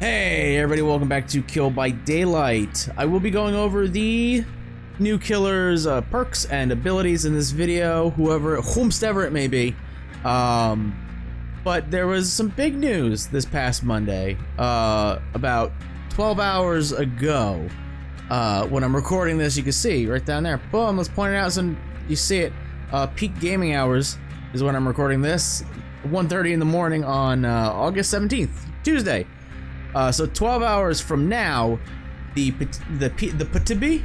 Hey everybody, welcome back to Kill by Daylight. I will be going over the new killer's perks and abilities in this video, whomstever it may be. But there was some big news this past Monday, about 12 hours ago. When I'm recording this, you can see right down there. Boom, let's point it out so you see it. Peak gaming hours is when I'm recording this. 1:30 in the morning on August 17th, Tuesday. So 12 hours from now, the PTB,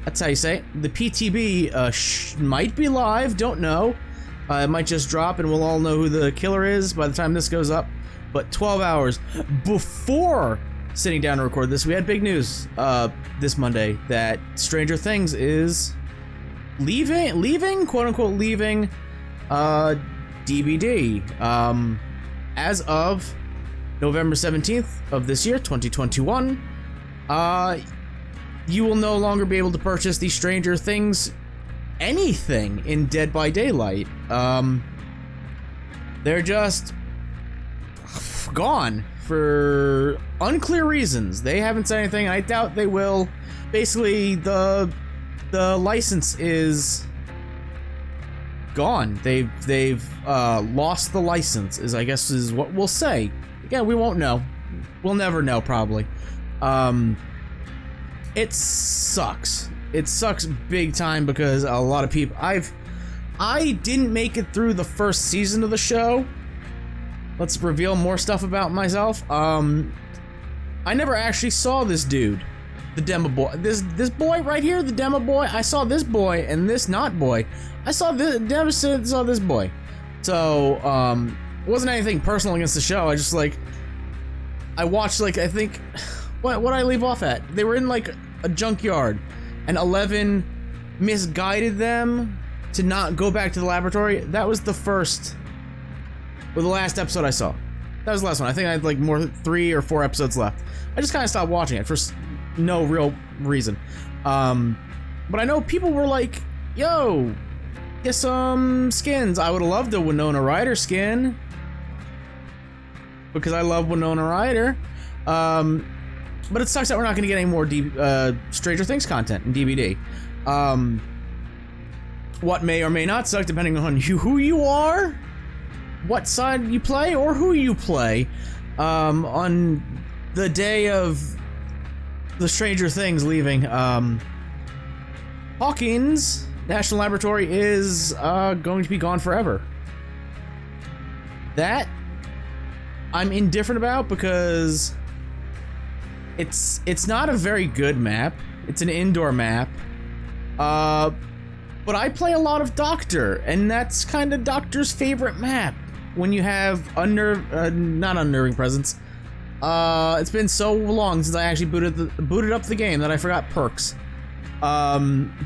that's how you say it, the PTB might be live, don't know. It might just drop and we'll all know who the killer is by the time this goes up. But 12 hours before sitting down to record this, we had big news this Monday that Stranger Things is leaving, quote unquote leaving, DVD. As of November 17th of this year, 2021, you will no longer be able to purchase the Stranger Things anything in Dead by Daylight. They're just gone for unclear reasons. They haven't said anything. I doubt they will. Basically, the license is gone. They've lost the license, I guess is what we'll say. Again, we won't know. We'll never know, probably. It sucks. It sucks big time because a lot of people... I didn't make it through the first season of the show. Let's reveal more stuff about myself. I never actually saw this dude. The demo boy. This boy right here, the demo boy. I saw this boy and this not boy. I saw this boy. So, it wasn't anything personal against the show. I just I watched I think, what did I leave off at? They were in a junkyard, and 11 misguided them to not go back to the laboratory. That was the last episode I saw. That was the last one. I think I had 3 or 4 episodes left. I just kind of stopped watching it for no real reason. But I know people were like, yo, get some skins. I would have loved a Winona Ryder skin, because I love Winona Ryder. But it sucks that we're not going to get any more Stranger Things content in DVD. What may or may not suck, depending on who you are, what side you play, or who you play. On the day of the Stranger Things leaving, Hawkins National Laboratory is going to be gone forever. That I'm indifferent about because it's not a very good map. It's an indoor map. But I play a lot of Doctor, and that's kind of Doctor's favorite map. When you have not unnerving presence. It's been so long since I actually booted up the game that I forgot perks.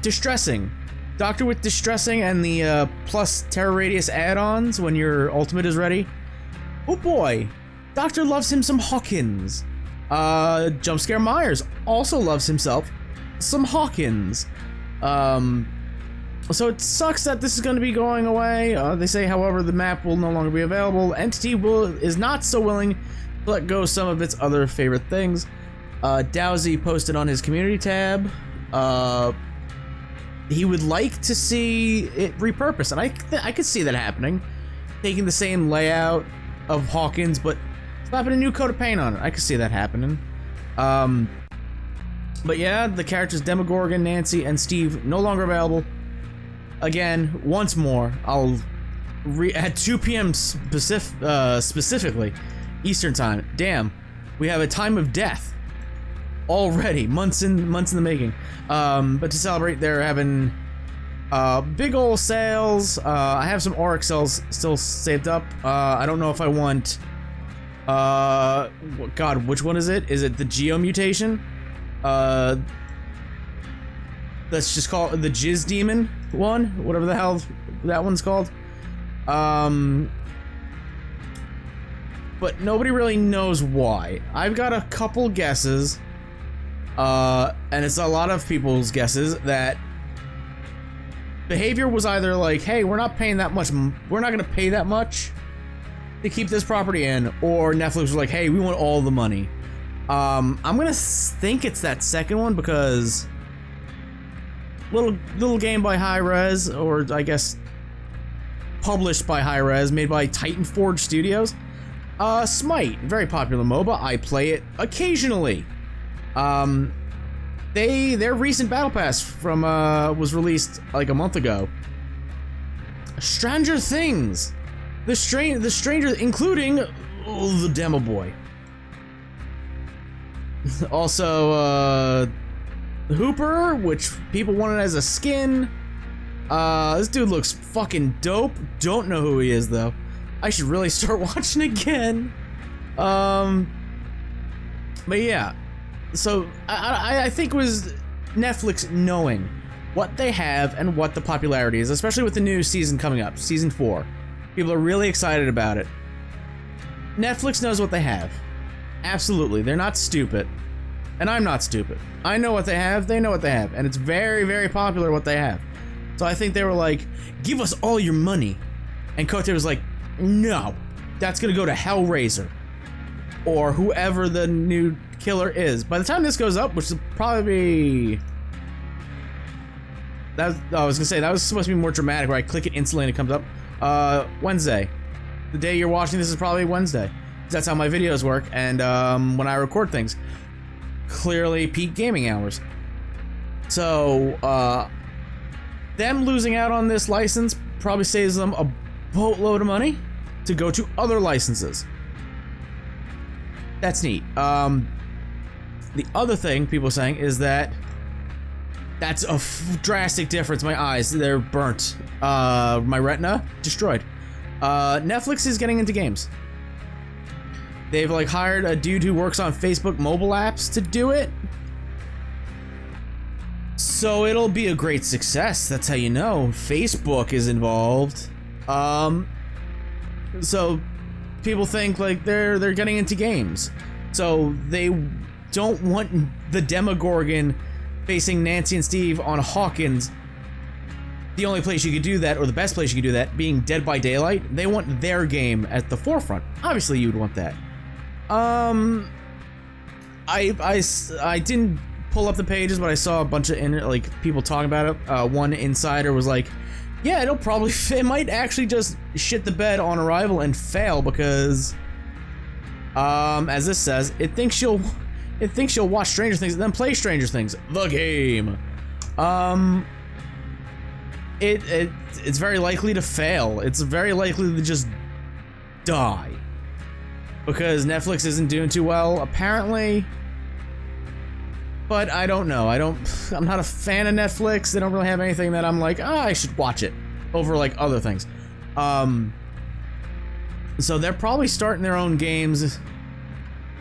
Distressing. Doctor with Distressing and the plus Terror Radius add-ons when your ultimate is ready. Oh boy, Doctor loves him some Hawkins. Jumpscare Myers also loves himself some Hawkins. So it sucks that this is going to be going away. They say, however, the map will no longer be available. Entity is not so willing to let go of some of its other favorite things. Dowsy posted on his community tab. He would like to see it repurposed, and I could see that happening. Taking the same layout of Hawkins, but slapping a new coat of paint on it. I could see that happening. But yeah, the characters Demogorgon, Nancy, and Steve no longer available. Again, once more, I'll at 2 p.m. Specifically, Eastern time. Damn, we have a time of death already, months in the making. But to celebrate, they're having big ol' sales. I have some Auric cells still saved up. I don't know if I want. God, which one is it? Is it the Geo mutation? Let's just call it the Jizz Demon one, whatever the hell that one's called. But nobody really knows why. I've got a couple guesses, and it's a lot of people's guesses that behavior was either like, hey, we're not paying that much, we're not gonna pay that much to keep this property in, or Netflix was like, hey, we want all the money. I'm gonna think it's that second one because little game by Hi-Rez, or I guess published by Hi-Rez, made by Titan Forge Studios. Smite, very popular MOBA. I play it occasionally. Their recent battle pass from was released like a month ago. Stranger Things, the stranger, including the demo boy. Also, Hooper, which people wanted as a skin. This dude looks fucking dope. Don't know who he is though. I should really start watching again. But yeah. So I think it was Netflix knowing what they have and what the popularity is, especially with the new season coming up, season 4. People are really excited about it. Netflix knows what they have. Absolutely, they're not stupid. And I'm not stupid. I know what they have, they know what they have, and it's very, very popular what they have. So I think they were like, give us all your money. And Kote was like, no, that's gonna go to Hellraiser. Or whoever the new killer is. By the time this goes up, which will probably be... I was gonna say, that was supposed to be more dramatic, where I click it instantly and it comes up. Wednesday. The day you're watching this is probably Wednesday. That's how my videos work, and when I record things. Clearly peak gaming hours. So, them losing out on this license probably saves them a boatload of money to go to other licenses. That's neat. The other thing people are saying is that that's a drastic difference. My eyes, they're burnt. My retina, destroyed. Netflix is getting into games. They've like hired a dude who works on Facebook mobile apps to do it. So it'll be a great success. That's how you know. Facebook is involved. So people think like they're getting into games. So they don't want the Demogorgon facing Nancy and Steve on Hawkins. The only place you could do that, or the best place you could do that, being Dead by Daylight. They want their game at the forefront. Obviously, you would want that. I didn't pull up the pages, but I saw a bunch of people talking about it. One insider was like, "Yeah, it might actually just shit the bed on arrival and fail because, as this says, it thinks she'll watch Stranger Things and then play Stranger Things, the game. It's very likely to fail. It's very likely to just die because Netflix isn't doing too well, apparently. But I don't know. I'm not a fan of Netflix. They don't really have anything that I'm like, I should watch it over like other things. So they're probably starting their own games,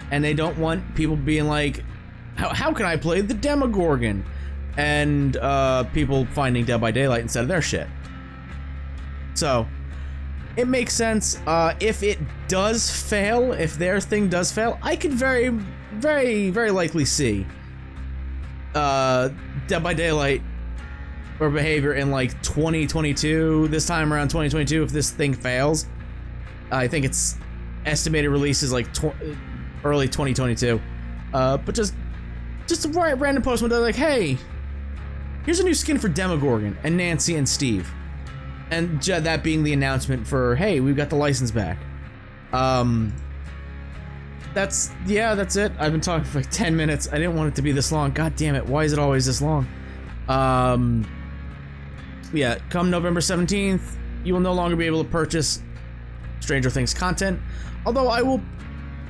and they don't want people being like, how can I play the Demogorgon? And people finding Dead by Daylight instead of their shit. So it makes sense. If it does fail, if their thing does fail, I could very, very, very likely see Dead by Daylight or behavior in like 2022, this time around 2022, if this thing fails. I think its estimated release is like early 2022. But just a random post one day like, hey, here's a new skin for Demogorgon and Nancy and Steve. And that being the announcement for, hey, we've got the license back. That's it. I've been talking for like 10 minutes. I didn't want it to be this long. God damn it, why is it always this long? Yeah, come November 17th, you will no longer be able to purchase Stranger Things content. Although I will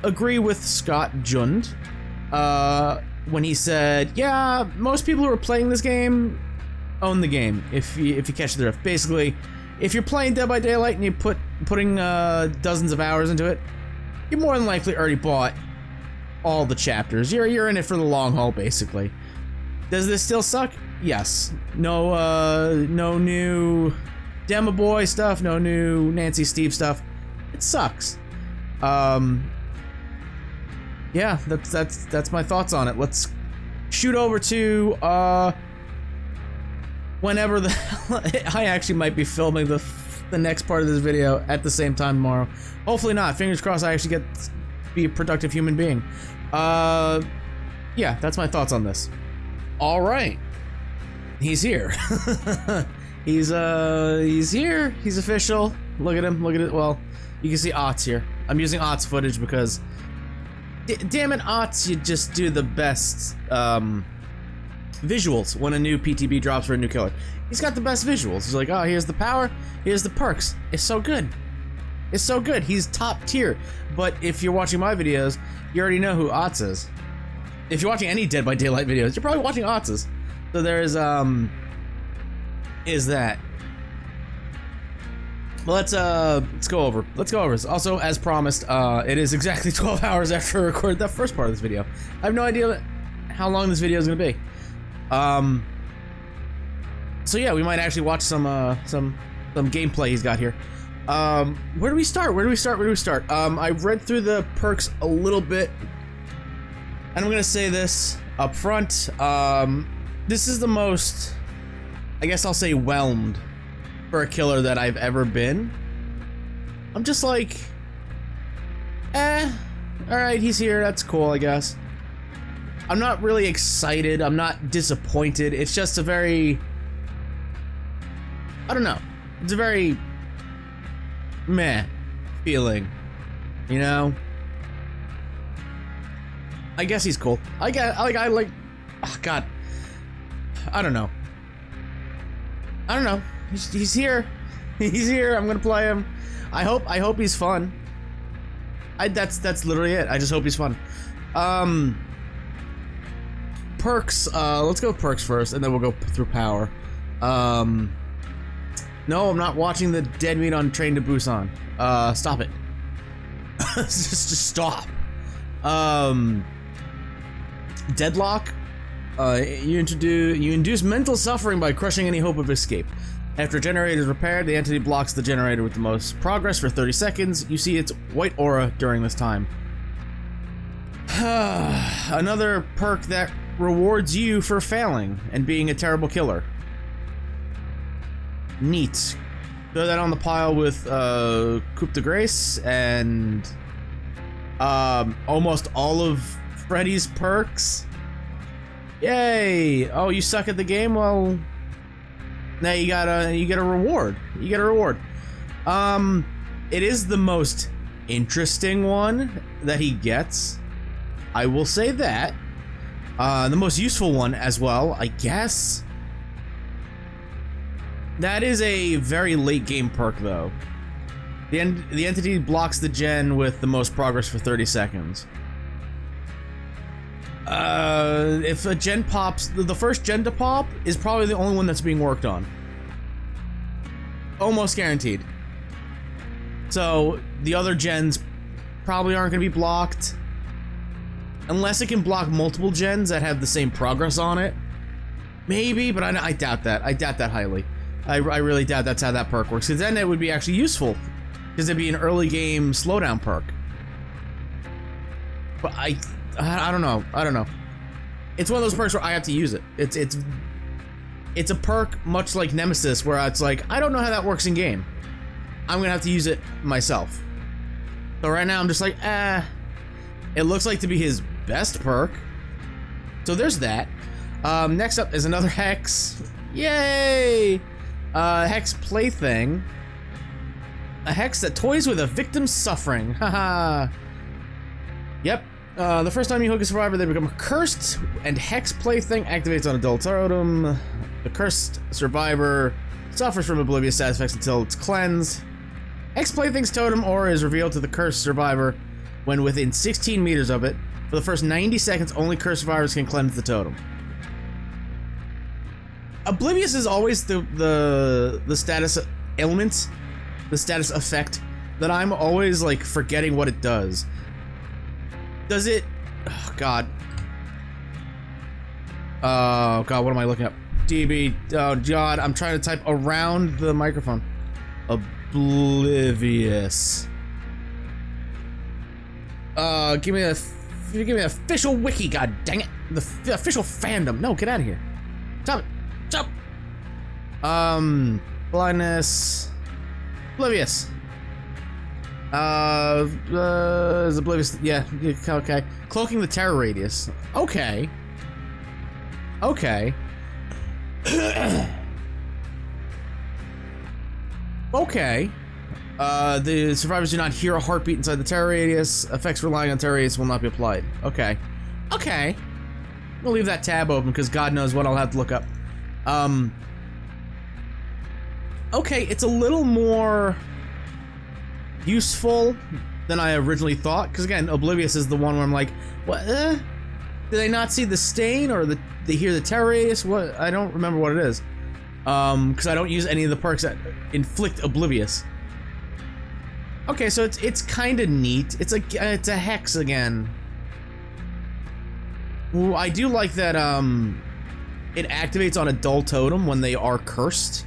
agree with Scott Jund when he said, yeah, most people who are playing this game own the game, if you catch the drift. Basically, if you're playing Dead by Daylight and you're putting dozens of hours into it, you're more than likely already bought all the chapters. You're in it for the long haul, basically. Does this still suck? Yes. No new Demo Boy stuff, no new Nancy Steve stuff. It sucks. Yeah, that's my thoughts on it. Let's shoot over to whenever I actually might be filming the next part of this video at the same time tomorrow. Hopefully not. Fingers crossed I actually get to be a productive human being. Yeah, that's my thoughts on this. All right, he's here. He's here. He's official. Look at him. Look at it. Well, you can see Otts here. I'm using Otts footage because, damn it, Otts, you just do the best visuals when a new PTB drops for a new killer. He's got the best visuals. He's like, oh, here's the power, here's the perks. It's so good. It's so good. He's top tier. But if you're watching my videos, you already know who Otts is. If you're watching any Dead by Daylight videos, you're probably watching Otts. So there's is that. Well, let's go over. Let's go over this. Also, as promised, it is exactly 12 hours after I recorded that first part of this video. I have no idea how long this video is gonna be. So yeah, we might actually watch some gameplay he's got here. Where do we start? I've read through the perks a little bit, and I'm gonna say this up front. This is the most, I guess I'll say, whelmed for a killer that I've ever been. I'm just like, alright, he's here, that's cool, I guess. I'm not really excited, I'm not disappointed, it's just a very, I don't know, it's a very meh feeling, you know? I guess he's cool. I like, oh god, I don't know. He's here. He's here. I'm gonna play him. I hope he's fun. That's literally it. I just hope he's fun. Perks. Let's go with perks first, and then we'll go through power. No, I'm not watching the Dead Meat on Train to Busan. Stop it. just stop. Deadlock. You induce mental suffering by crushing any hope of escape. After a generator is repaired, the entity blocks the generator with the most progress for 30 seconds. You see its white aura during this time. Another perk that rewards you for failing and being a terrible killer. Neat. Throw that on the pile with Coup de Grace and almost all of Freddy's perks. Yay! Oh, you suck at the game? Well, now you get a reward. You get a reward. It is the most interesting one that he gets. I will say that. The most useful one as well, I guess. That is a very late game perk, though. The entity blocks the gen with the most progress for 30 seconds. If a gen pops, the first gen to pop is probably the only one that's being worked on. Almost guaranteed. So the other gens probably aren't going to be blocked. Unless it can block multiple gens that have the same progress on it. Maybe, but I doubt that. I doubt that highly. I really doubt that's how that perk works. Because then it would be actually useful. Because it'd be an early game slowdown perk. But I don't know. I don't know. It's one of those perks where I have to use it. It's a perk much like Nemesis, where it's like, I don't know how that works in game. I'm gonna have to use it myself. So right now I'm just like, it looks like to be his best perk. So there's that. Next up is another Hex. Yay! Hex plaything. A Hex that toys with a victim's suffering. Haha. Yep. The first time you hook a survivor, they become cursed, and Hex plaything activates on adult totem. The cursed survivor suffers from oblivious side effects until it's cleansed. Hex plaything's totem aura is revealed to the cursed survivor when within 16 meters of it. For the first 90 seconds, only cursed survivors can cleanse the totem. Oblivious is always the status ailment, the status effect that I'm always like forgetting what it does. Does it? Oh god. Oh god, what am I looking up? DB. Oh god, I'm trying to type around the microphone. Oblivious. Give me the official wiki. God dang it! The official fandom. No, get out of here. Stop it. Stop. Blindness. Oblivious. Is oblivious? Yeah, okay. Cloaking the terror radius. Okay. Okay. Okay. The survivors do not hear a heartbeat inside the terror radius. Effects relying on terror radius will not be applied. Okay. Okay. We'll leave that tab open because God knows what I'll have to look up. Okay, it's a little more useful than I originally thought. Because again, oblivious is the one where I'm like, what? Did they not see the stain or they hear the terror radius? What? I don't remember what it is. Because I don't use any of the perks that inflict oblivious. Okay, so it's kind of neat. It's a hex again. Well, I do like that it activates on a dull totem when they are cursed.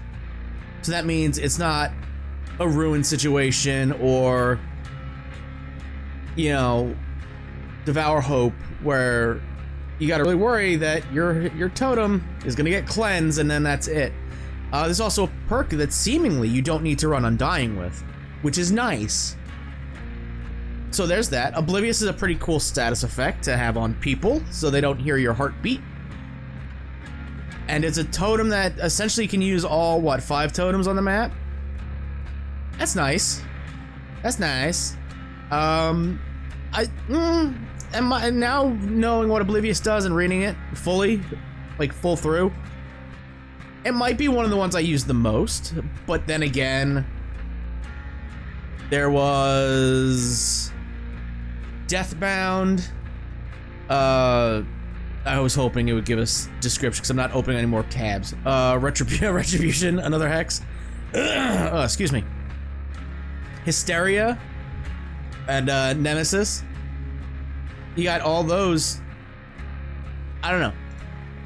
So that means it's not a ruined situation or, you know, Devour Hope where you gotta really worry that your totem is gonna get cleansed and then that's it. There's also a perk that seemingly you don't need to run Undying with, which is nice. So there's that. Oblivious is a pretty cool status effect to have on people so they don't hear your heartbeat. And it's a totem that essentially can use all, what, 5 totems on the map? That's nice. That's nice. And now knowing what Oblivious does and reading it fully, like full through, it might be one of the ones I use the most, but then again, there was Deathbound. I was hoping it would give us description because I'm not opening any more tabs. Retribution, another hex. Oh, excuse me. Hysteria and Nemesis. You got all those. I don't know.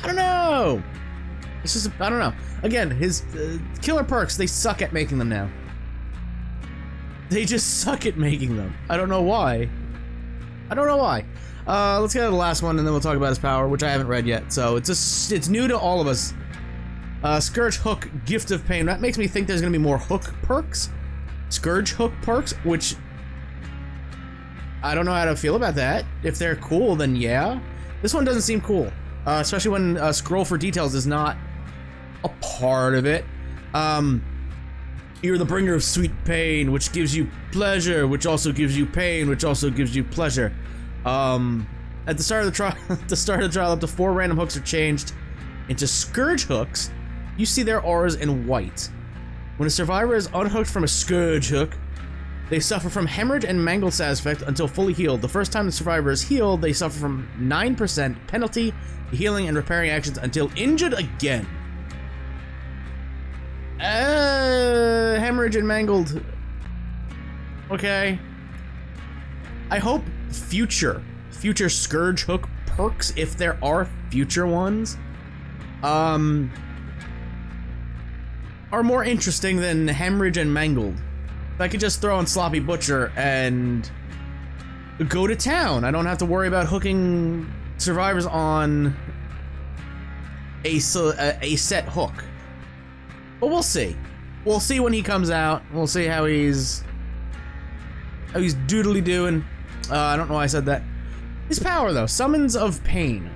I don't know. It's just, I don't know. Again, his killer perks, they suck at making them now. They just suck at making them. I don't know why. I don't know why. Let's get to the last one and then we'll talk about his power, which I haven't read yet. So it's new to all of us. Scourge Hook, Gift of Pain. That makes me think there's gonna be more hook perks. Scourge Hook perks, which I don't know how to feel about that. If they're cool, then yeah. This one doesn't seem cool. Especially when Scroll for Details is not a part of it. You're the bringer of sweet pain, which gives you pleasure, which also gives you pain, which also gives you pleasure. At the start of the trial, up to 4 random hooks are changed into Scourge hooks. You see their auras in white. When a survivor is unhooked from a Scourge hook, they suffer from hemorrhage and mangled status effect until fully healed. The first time the survivor is healed, they suffer from 9% penalty to healing and repairing actions until injured again. Hemorrhage and mangled. Okay. I hope future Scourge Hook perks, if there are future ones, are more interesting than hemorrhage and mangled. If I could just throw in Sloppy Butcher and go to town, I don't have to worry about hooking survivors on a set hook. But we'll see. We'll see when he comes out. We'll see how he's doodly doing. I don't know why I said that. His power, though, Summons of Pain.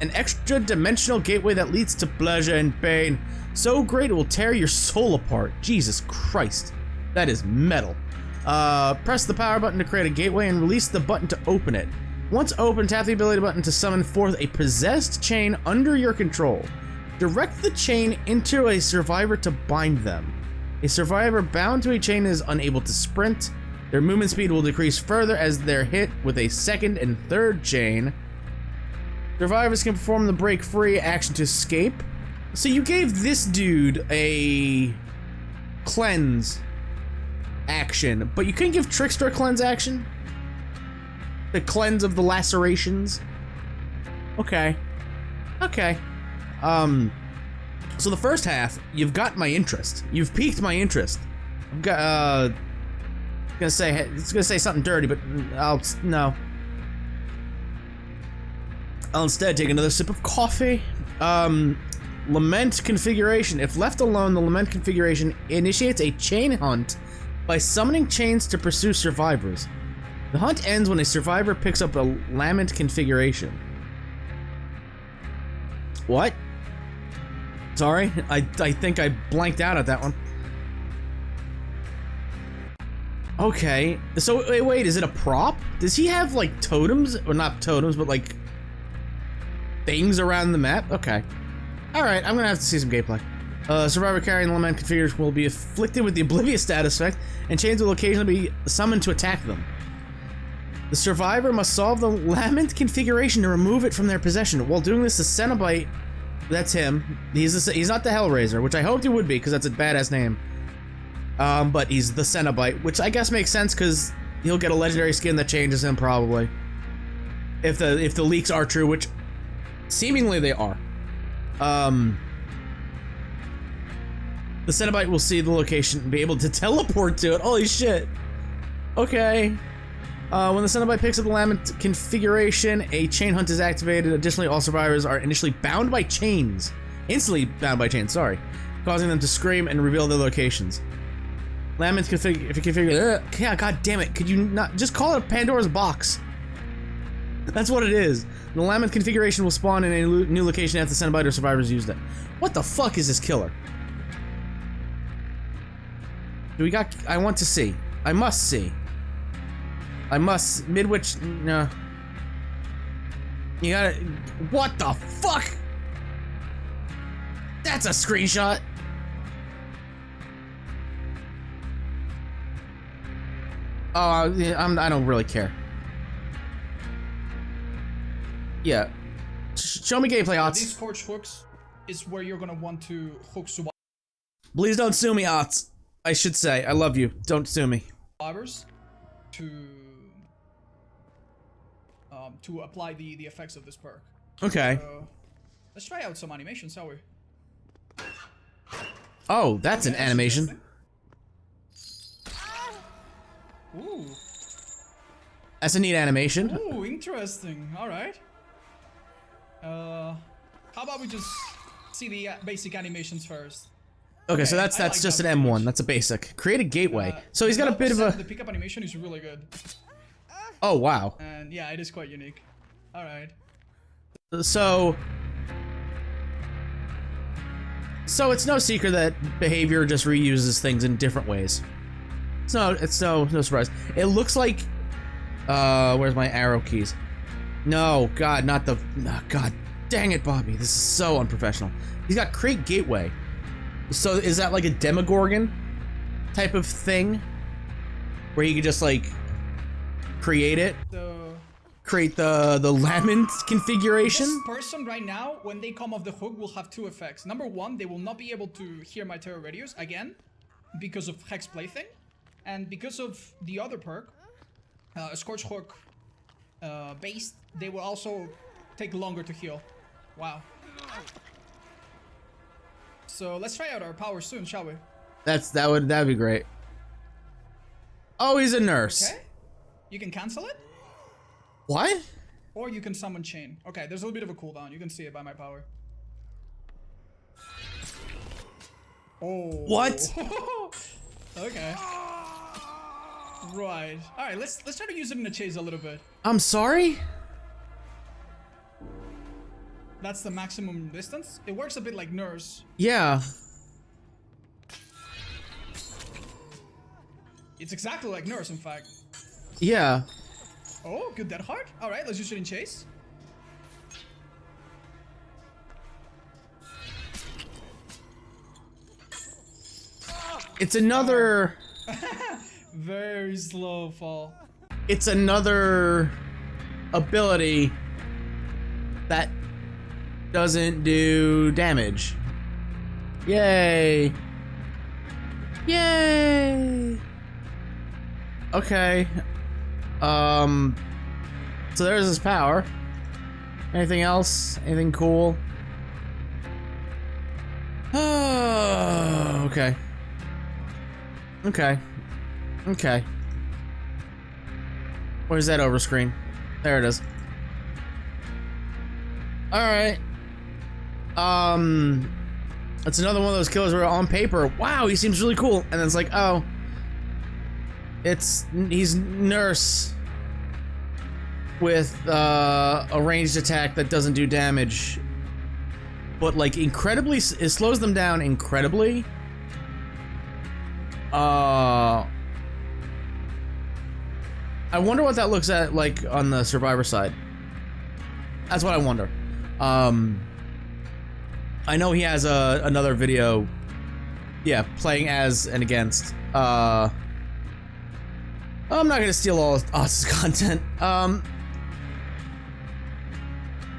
An extra dimensional gateway that leads to pleasure and pain. So great it will tear your soul apart. Jesus Christ. That is metal. Press the power button to create a gateway and release the button to open it. Once open, tap the ability button to summon forth a possessed chain under your control. Direct the chain into a survivor to bind them. A survivor bound to a chain is unable to sprint. Their movement speed will decrease further as they're hit with a second and third chain. Survivors can perform the break free action to escape. So you gave this dude a cleanse action, but you couldn't give Trickster a cleanse action? The cleanse of the lacerations? Okay. Okay. So the first half, you've got my interest. You've piqued my interest. I've got, it's gonna say something dirty, but no. I'll instead take another sip of coffee. Lament configuration. If left alone, the lament configuration initiates a chain hunt by summoning chains to pursue survivors. The hunt ends when a survivor picks up a lament configuration. What? Sorry, I think I blanked out at that one. Okay, so wait, is it a prop? Does he have like totems? Or not totems, but like things around the map? Okay. Alright, I'm gonna have to see some gameplay. Survivor carrying the lament configuration will be afflicted with the oblivious status effect, and chains will occasionally be summoned to attack them. The survivor must solve the lament configuration to remove it from their possession. While doing this, the Cenobite, that's him, he's not the Hellraiser, which I hoped he would be, because that's a badass name. But he's the Cenobite, which I guess makes sense, because he'll get a legendary skin that changes him, probably. If the leaks are true, which seemingly they are. The Cenobite will see the location and be able to teleport to it. Holy shit. Okay. When the Cenobite picks up the lament configuration, a chain hunt is activated. Additionally, all survivors are initially bound by chains. Instantly bound by chains, sorry. Causing them to scream and reveal their locations. Lament configuration. Yeah, god damn it. Could you not just call it a Pandora's box? That's what it is. The lament configuration will spawn in a new location after the Cenobite or survivors used it. What the fuck is this killer? Do we got... I want to see. I must see. I must... Midwich... No. You gotta... What the fuck? That's a screenshot. Oh, I don't really care. Yeah. Show me gameplay, Ots. These scorch hooks is where you're gonna want to hook survivors. Please don't sue me, Ots. I should say, I love you. Don't sue me. To apply the effects of this perk. Okay. Let's try out some animations, shall we? Oh, that's an animation. Ooh. That's a neat animation. Ooh, interesting. All right. How about we just see the basic animations first? Okay, so that's like just that an M1. That's a basic. Create a gateway. So he's got a bit of a... The pickup animation is really good. Oh, wow. And yeah, it is quite unique. Alright. So it's no secret that behavior just reuses things in different ways. It's no surprise. It looks like... where's my arrow keys? No, God, not the... Oh, God, dang it, Bobby. This is so unprofessional. He's got create gateway. So is that like a Demogorgon type of thing? Where you could just like create it? Create the lament configuration? This person right now, when they come off the hook, will have two effects. Number one, they will not be able to hear my terror radios again, because of Hex Plaything. And because of the other perk, Scorch Hook based, they will also take longer to heal. Wow. So let's try out our power soon, shall we? That'd be great. Oh, he's a nurse. Okay. You can cancel it? What? Or you can summon chain. Okay, there's a little bit of a cooldown. You can see it by my power. Oh. What? Okay. Right. Alright, let's try to use it in the chase a little bit. I'm sorry? That's the maximum distance. It works a bit like nurse. Yeah. It's exactly like nurse, in fact. Yeah. Oh, good dead heart. All right, let's use it in chase. It's another... Very slow fall. It's another ability that doesn't do damage. Yay. Yay. Okay. So there's his power. Anything else? Anything cool? Oh, okay. Okay. Okay. Where's that over screen? There it is. Alright. It's another one of those killers where on paper, wow, he seems really cool. And then it's like, oh, He's nurse with a ranged attack that doesn't do damage, but like incredibly, it slows them down incredibly. I wonder what that looks at like on the survivor side. That's what I wonder. I know he has another video, yeah, playing as and against. I'm not gonna steal all Aus's content.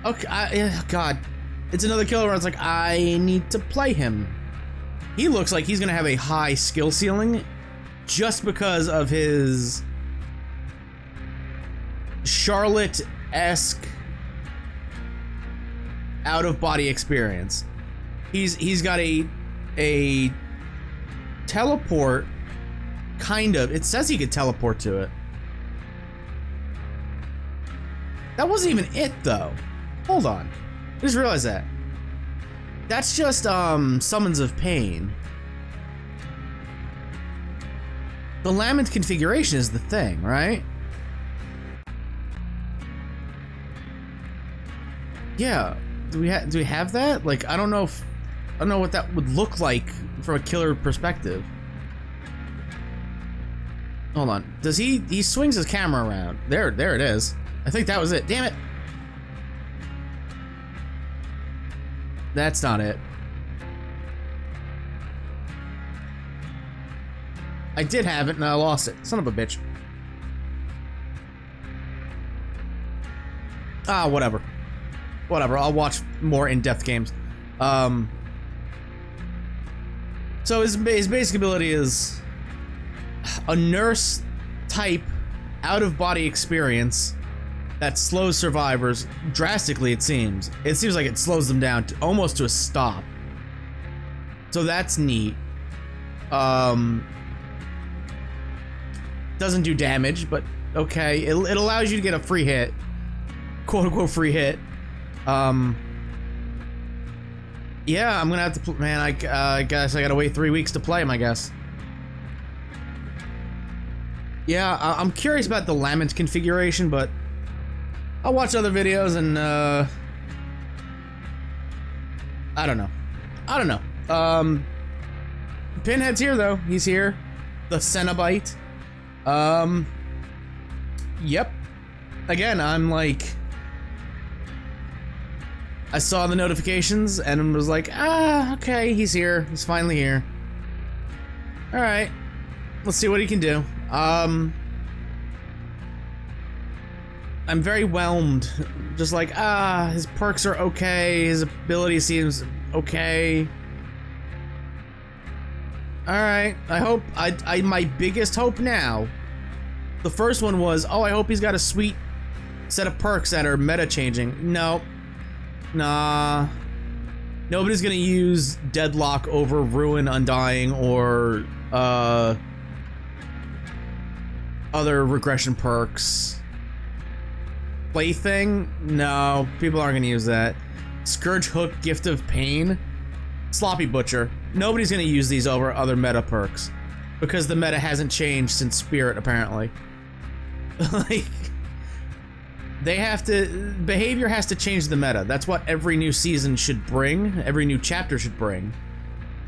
Okay, God, it's another killer where it's like, I need to play him. He looks like he's gonna have a high skill ceiling just because of his Charlotte-esque out-of-body experience. He's got a teleport, kind of. It says he could teleport to it. That wasn't even it, though. Hold on. I just realized that. That's just, Summons of Pain. The Lament configuration is the thing, right? Yeah. Do we have that? Like, I don't know what that would look like from a killer perspective. Hold on. Does he swings his camera around. There it is. I think that was it. Damn it. That's not it. I did have it and I lost it. Son of a bitch. Ah, whatever. Whatever, I'll watch more in-depth games. So his basic ability is a nurse type out-of-body experience that slows survivors drastically, it seems. It seems like it slows them down to almost to a stop. So that's neat. Doesn't do damage, but okay. It allows you to get a free hit. Quote-unquote free hit. Yeah, I'm gonna have to man, I guess I gotta wait 3 weeks to play him, I guess. Yeah, I'm curious about the Lament configuration, but I'll watch other videos and, I don't know. Pinhead's here, though. He's here. The Cenobite. Yep. Again, I'm like... I saw the notifications and was like, ah, okay, he's here. He's finally here. Alright. Let's see what he can do. I'm very whelmed. Just like, his perks are okay. His ability seems okay. Alright. I hope, my biggest hope now, the first one was, oh, I hope he's got a sweet set of perks that are meta-changing. No. Nah. Nobody's gonna use Deadlock over Ruin, Undying, or, other regression perks. Plaything? No, people aren't gonna use that. Scourge Hook, Gift of Pain, Sloppy Butcher. Nobody's gonna use these over other meta perks. Because the meta hasn't changed since Spirit, apparently. Like... They have to... Behavior has to change the meta. That's what every new season should bring. Every new chapter should bring.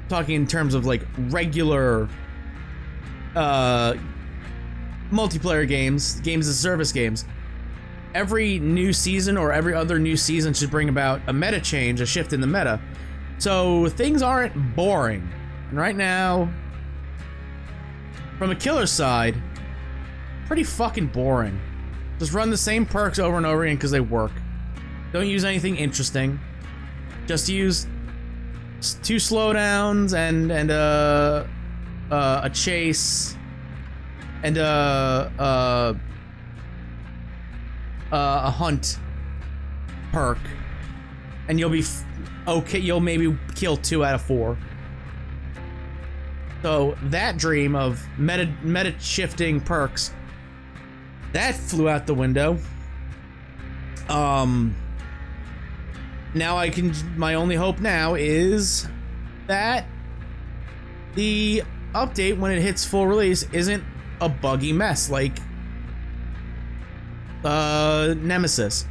Talking in terms of, like, regular... multiplayer games. Games as service games. Every new season or every other new season should bring about a meta change, a shift in the meta. So, things aren't boring. And right now... From a killer side... Pretty fucking boring. Just run the same perks over and over again because they work. Don't use anything interesting. Just use 2 slowdowns and a chase and a hunt perk, and you'll be okay. You'll maybe kill 2 out of 4. So that dream of meta shifting perks, that flew out the window. Now my only hope now is that the update, when it hits full release, isn't a buggy mess, like Nemesis.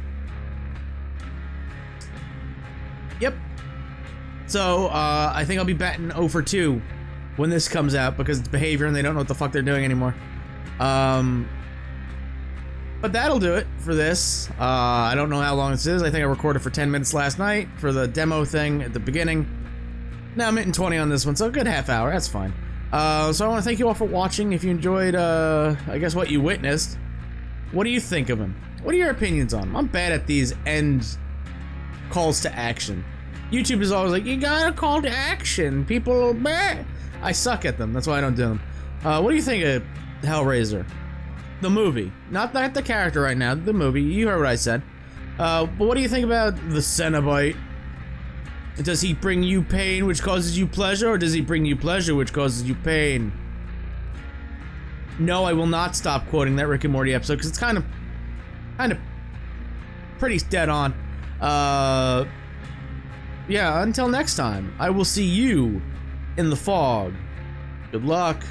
Yep. So, I think I'll be batting 0 for 2 when this comes out because it's behavior and they don't know what the fuck they're doing anymore. But that'll do it for this. I don't know how long this is. I think I recorded for 10 minutes last night for the demo thing at the beginning. Now I'm hitting 20 on this one, so a good half hour. That's fine. So I want to thank you all for watching. If you enjoyed, I guess what you witnessed, what do you think of him? What are your opinions on him? I'm bad at these end calls to action. YouTube is always like, you got a call to action. People, meh. I suck at them. That's why I don't do them. What do you think of Hellraiser? The movie. Not the character right now, the movie. You heard what I said. But what do you think about the Cenobite? Does he bring you pain which causes you pleasure, or does he bring you pleasure which causes you pain? No, I will not stop quoting that Rick and Morty episode because it's kind of pretty dead on. Yeah, until next time, I will see you in the fog. Good luck.